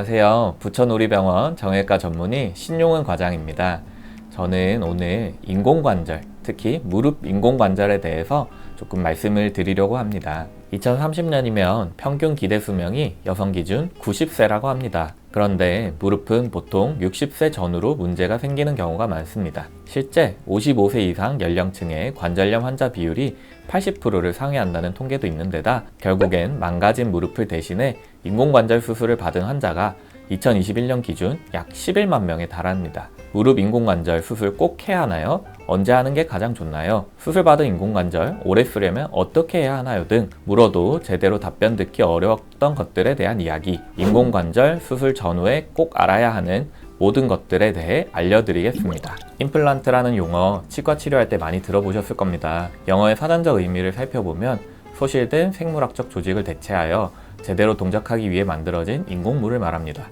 안녕하세요. 부천우리병원 정형외과 전문의 신용은 과장입니다. 저는 오늘 인공관절, 특히 무릎 인공관절에 대해서 조금 말씀을 드리려고 합니다. 2030년이면 평균 기대 수명이 여성 기준 90세라고 합니다. 그런데 무릎은 보통 60세 전후로 문제가 생기는 경우가 많습니다. 실제 55세 이상 연령층의 관절염 환자 비율이 80%를 상회한다는 통계도 있는 데다 결국엔 망가진 무릎을 대신해 인공관절 수술을 받은 환자가 2021년 기준 약 11만 명에 달합니다. 무릎 인공관절 수술 꼭 해야 하나요? 언제 하는 게 가장 좋나요? 수술받은 인공관절 오래 쓰려면 어떻게 해야 하나요? 등 물어도 제대로 답변 듣기 어려웠던 것들에 대한 이야기, 인공관절 수술 전후에 꼭 알아야 하는 모든 것들에 대해 알려드리겠습니다. 임플란트라는 용어 치과 치료할 때 많이 들어보셨을 겁니다. 영어의 사전적 의미를 살펴보면 소실된 생물학적 조직을 대체하여 제대로 동작하기 위해 만들어진 인공물을 말합니다.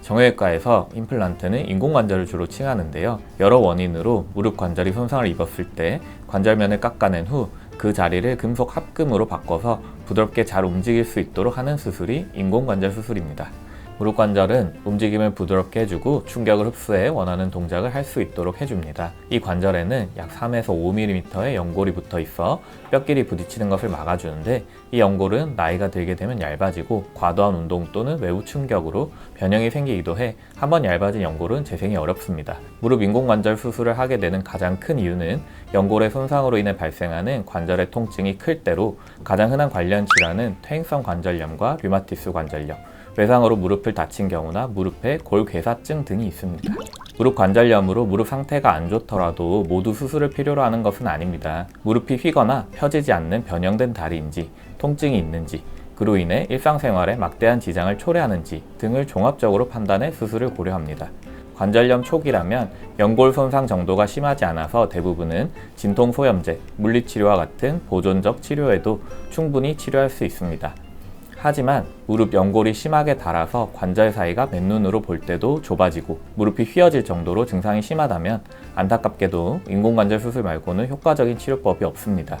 정형외과에서 임플란트는 인공관절을 주로 칭하는데요. 여러 원인으로 무릎 관절이 손상을 입었을 때 관절면을 깎아낸 후 그 자리를 금속 합금으로 바꿔서 부드럽게 잘 움직일 수 있도록 하는 수술이 인공관절 수술입니다. 무릎 관절은 움직임을 부드럽게 해주고 충격을 흡수해 원하는 동작을 할 수 있도록 해줍니다. 이 관절에는 약 3에서 5mm의 연골이 붙어 있어 뼈끼리 부딪히는 것을 막아주는데 이 연골은 나이가 들게 되면 얇아지고 과도한 운동 또는 외부 충격으로 변형이 생기기도 해 한번 얇아진 연골은 재생이 어렵습니다. 무릎 인공관절 수술을 하게 되는 가장 큰 이유는 연골의 손상으로 인해 발생하는 관절의 통증이 클 때로 가장 흔한 관련 질환은 퇴행성 관절염과 류마티스 관절염, 외상으로 무릎을 다친 경우나 무릎의 골괴사증 등이 있습니다. 무릎 관절염으로 무릎 상태가 안 좋더라도 모두 수술을 필요로 하는 것은 아닙니다. 무릎이 휘거나 펴지지 않는 변형된 다리인지, 통증이 있는지, 그로 인해 일상생활에 막대한 지장을 초래하는지 등을 종합적으로 판단해 수술을 고려합니다. 관절염 초기라면 연골 손상 정도가 심하지 않아서 대부분은 진통소염제, 물리치료와 같은 보존적 치료에도 충분히 치료할 수 있습니다. 하지만 무릎 연골이 심하게 닳아서 관절 사이가 맨눈으로 볼 때도 좁아지고 무릎이 휘어질 정도로 증상이 심하다면 안타깝게도 인공관절 수술 말고는 효과적인 치료법이 없습니다.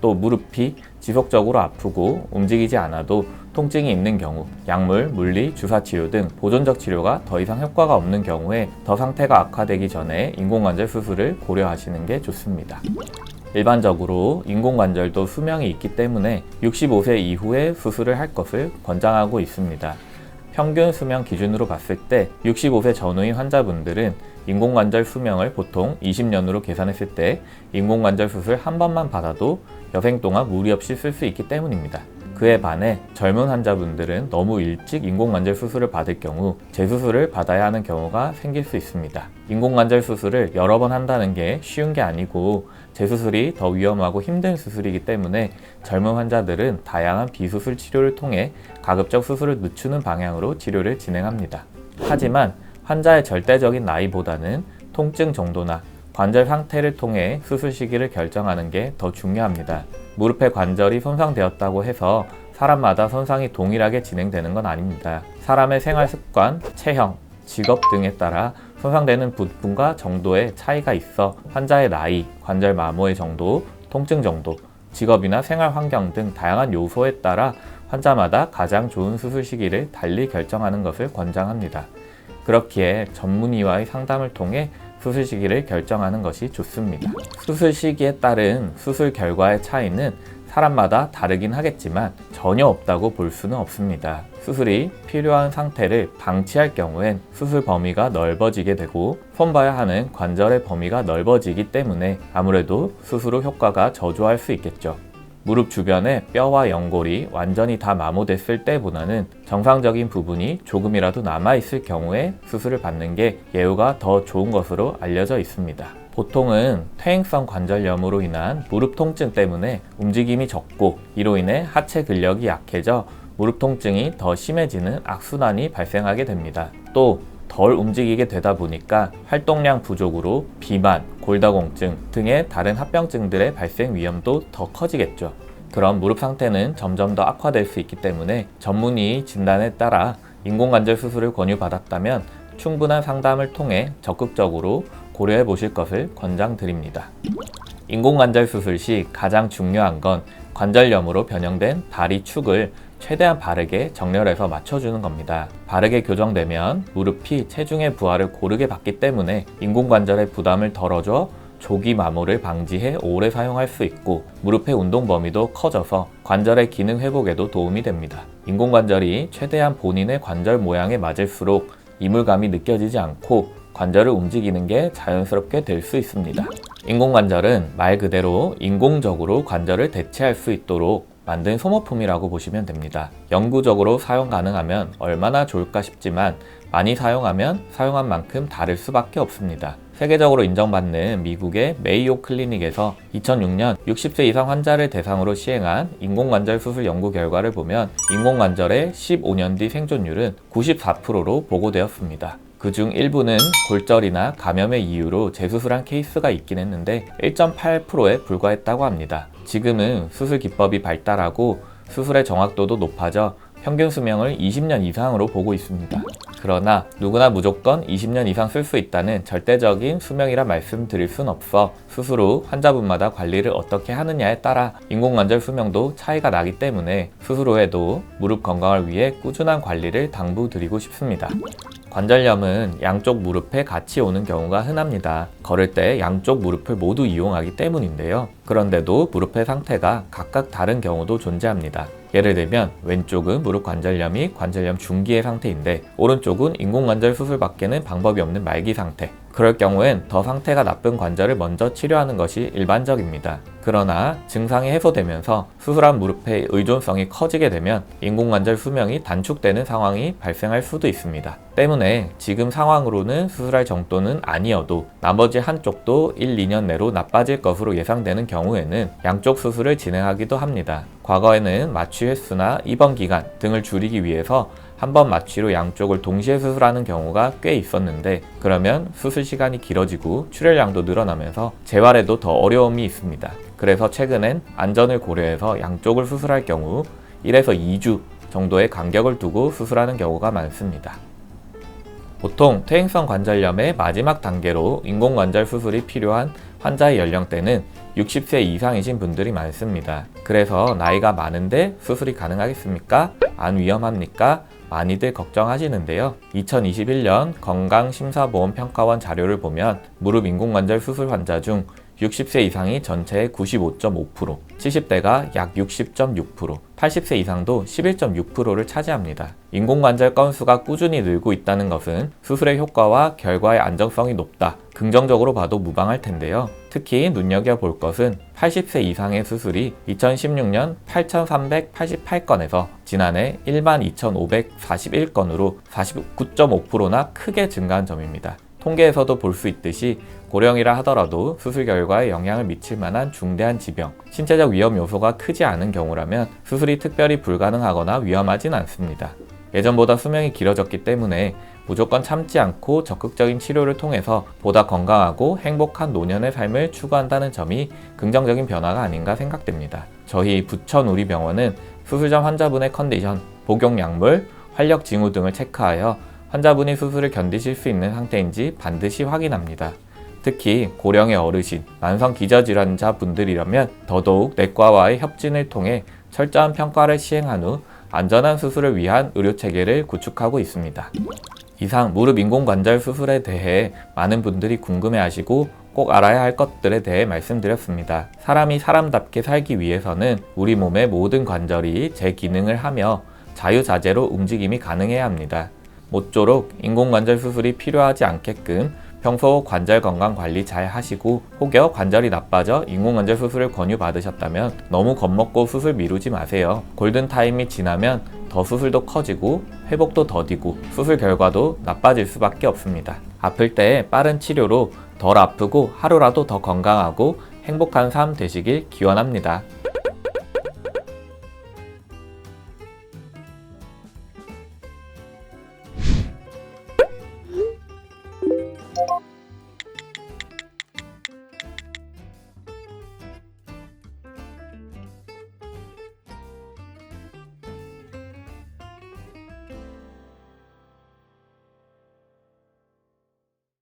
또 무릎이 지속적으로 아프고 움직이지 않아도 통증이 있는 경우 약물, 물리, 주사치료 등 보존적 치료가 더 이상 효과가 없는 경우에 더 상태가 악화되기 전에 인공관절 수술을 고려하시는 게 좋습니다. 일반적으로 인공관절도 수명이 있기 때문에 65세 이후에 수술을 할 것을 권장하고 있습니다. 평균 수명 기준으로 봤을 때 65세 전후인 환자분들은 인공관절 수명을 보통 20년으로 계산했을 때 인공관절 수술 한 번만 받아도 여생 동안 무리 없이 쓸 수 있기 때문입니다. 그에 반해 젊은 환자분들은 너무 일찍 인공관절 수술을 받을 경우 재수술을 받아야 하는 경우가 생길 수 있습니다. 인공관절 수술을 여러 번 한다는 게 쉬운 게 아니고 재수술이 더 위험하고 힘든 수술이기 때문에 젊은 환자들은 다양한 비수술 치료를 통해 가급적 수술을 늦추는 방향으로 치료를 진행합니다. 하지만 환자의 절대적인 나이보다는 통증 정도나 관절 상태를 통해 수술 시기를 결정하는 게 더 중요합니다. 무릎의 관절이 손상되었다고 해서 사람마다 손상이 동일하게 진행되는 건 아닙니다. 사람의 생활 습관, 체형, 직업 등에 따라 손상되는 부분과 정도의 차이가 있어 환자의 나이, 관절 마모의 정도, 통증 정도, 직업이나 생활 환경 등 다양한 요소에 따라 환자마다 가장 좋은 수술 시기를 달리 결정하는 것을 권장합니다. 그렇기에 전문의와의 상담을 통해 수술 시기를 결정하는 것이 좋습니다. 수술 시기에 따른 수술 결과의 차이는 사람마다 다르긴 하겠지만 전혀 없다고 볼 수는 없습니다. 수술이 필요한 상태를 방치할 경우엔 수술 범위가 넓어지게 되고 손봐야 하는 관절의 범위가 넓어지기 때문에 아무래도 수술 후 효과가 저조할 수 있겠죠. 무릎 주변에 뼈와 연골이 완전히 다 마모됐을 때보다는 정상적인 부분이 조금이라도 남아있을 경우에 수술을 받는 게 예후가 더 좋은 것으로 알려져 있습니다. 보통은 퇴행성 관절염으로 인한 무릎 통증 때문에 움직임이 적고 이로 인해 하체 근력이 약해져 무릎 통증이 더 심해지는 악순환이 발생하게 됩니다. 또 덜 움직이게 되다 보니까 활동량 부족으로 비만, 골다공증 등의 다른 합병증들의 발생 위험도 더 커지겠죠. 그럼 무릎 상태는 점점 더 악화될 수 있기 때문에 전문의 진단에 따라 인공관절 수술을 권유받았다면 충분한 상담을 통해 적극적으로 고려해 보실 것을 권장드립니다. 인공관절 수술 시 가장 중요한 건 관절염으로 변형된 다리 축을 최대한 바르게 정렬해서 맞춰주는 겁니다. 바르게 교정되면 무릎이 체중의 부하를 고르게 받기 때문에 인공관절의 부담을 덜어줘 조기 마모를 방지해 오래 사용할 수 있고 무릎의 운동 범위도 커져서 관절의 기능 회복에도 도움이 됩니다. 인공관절이 최대한 본인의 관절 모양에 맞을수록 이물감이 느껴지지 않고 관절을 움직이는 게 자연스럽게 될 수 있습니다. 인공관절은 말 그대로 인공적으로 관절을 대체할 수 있도록 만든 소모품이라고 보시면 됩니다. 영구적으로 사용 가능하면 얼마나 좋을까 싶지만 많이 사용하면 사용한 만큼 다를 수밖에 없습니다. 세계적으로 인정받는 미국의 메이오 클리닉에서 2006년 60세 이상 환자를 대상으로 시행한 인공관절 수술 연구 결과를 보면 인공관절의 15년 뒤 생존율은 94%로 보고되었습니다. 그중 일부는 골절이나 감염의 이유로 재수술한 케이스가 있긴 했는데 1.8%에 불과했다고 합니다. 지금은 수술 기법이 발달하고 수술의 정확도도 높아져 평균 수명을 20년 이상으로 보고 있습니다. 그러나 누구나 무조건 20년 이상 쓸 수 있다는 절대적인 수명이라 말씀드릴 순 없어 수술 후 환자분마다 관리를 어떻게 하느냐에 따라 인공관절 수명도 차이가 나기 때문에 수술 후에도 무릎 건강을 위해 꾸준한 관리를 당부드리고 싶습니다. 관절염은 양쪽 무릎에 같이 오는 경우가 흔합니다. 걸을 때 양쪽 무릎을 모두 이용하기 때문인데요. 그런데도 무릎의 상태가 각각 다른 경우도 존재합니다. 예를 들면 왼쪽은 무릎 관절염이 관절염 중기의 상태인데 오른쪽은 인공관절 수술밖에는 방법이 없는 말기 상태. 그럴 경우엔 더 상태가 나쁜 관절을 먼저 치료하는 것이 일반적입니다. 그러나 증상이 해소되면서 수술한 무릎의 의존성이 커지게 되면 인공관절 수명이 단축되는 상황이 발생할 수도 있습니다. 때문에 지금 상황으로는 수술할 정도는 아니어도 나머지 한쪽도 1, 2년 내로 나빠질 것으로 예상되는 경우에는 양쪽 수술을 진행하기도 합니다. 과거에는 마취 횟수나 입원 기간 등을 줄이기 위해서 한 번 마취로 양쪽을 동시에 수술하는 경우가 꽤 있었는데 그러면 수술 시간이 길어지고 출혈량도 늘어나면서 재활에도 더 어려움이 있습니다. 그래서 최근엔 안전을 고려해서 양쪽을 수술할 경우 1에서 2주 정도의 간격을 두고 수술하는 경우가 많습니다. 보통 퇴행성 관절염의 마지막 단계로 인공관절 수술이 필요한 환자의 연령대는 60세 이상이신 분들이 많습니다. 그래서 나이가 많은데 수술이 가능하겠습니까? 안 위험합니까? 많이들 걱정하시는데요. 2021년 건강심사보험평가원 자료를 보면 무릎 인공관절 수술 환자 중 60세 이상이 전체의 95.5%, 70대가 약 60.6%, 80세 이상도 11.6%를 차지합니다. 인공관절 건수가 꾸준히 늘고 있다는 것은 수술의 효과와 결과의 안정성이 높다, 긍정적으로 봐도 무방할 텐데요. 특히 눈여겨볼 것은 80세 이상의 수술이 2016년 8,388건에서 지난해 12,541건으로 49.5%나 크게 증가한 점입니다. 통계에서도 볼 수 있듯이 고령이라 하더라도 수술 결과에 영향을 미칠 만한 중대한 지병, 신체적 위험 요소가 크지 않은 경우라면 수술이 특별히 불가능하거나 위험하진 않습니다. 예전보다 수명이 길어졌기 때문에 무조건 참지 않고 적극적인 치료를 통해서 보다 건강하고 행복한 노년의 삶을 추구한다는 점이 긍정적인 변화가 아닌가 생각됩니다. 저희 부천우리병원은 수술 전 환자분의 컨디션, 복용 약물, 활력 징후 등을 체크하여 환자분이 수술을 견디실 수 있는 상태인지 반드시 확인합니다. 특히 고령의 어르신, 만성 기저질환자 분들이라면 더더욱 내과와의 협진을 통해 철저한 평가를 시행한 후 안전한 수술을 위한 의료체계를 구축하고 있습니다. 이상 무릎 인공관절 수술에 대해 많은 분들이 궁금해하시고 꼭 알아야 할 것들에 대해 말씀드렸습니다. 사람이 사람답게 살기 위해서는 우리 몸의 모든 관절이 제 기능을 하며 자유자재로 움직임이 가능해야 합니다. 모쪼록 인공관절 수술이 필요하지 않게끔 평소 관절 건강 관리 잘 하시고 혹여 관절이 나빠져 인공관절 수술을 권유받으셨다면 너무 겁먹고 수술 미루지 마세요. 골든타임이 지나면 더 수술도 커지고 회복도 더디고 수술 결과도 나빠질 수밖에 없습니다. 아플 때 빠른 치료로 덜 아프고 하루라도 더 건강하고 행복한 삶 되시길 기원합니다.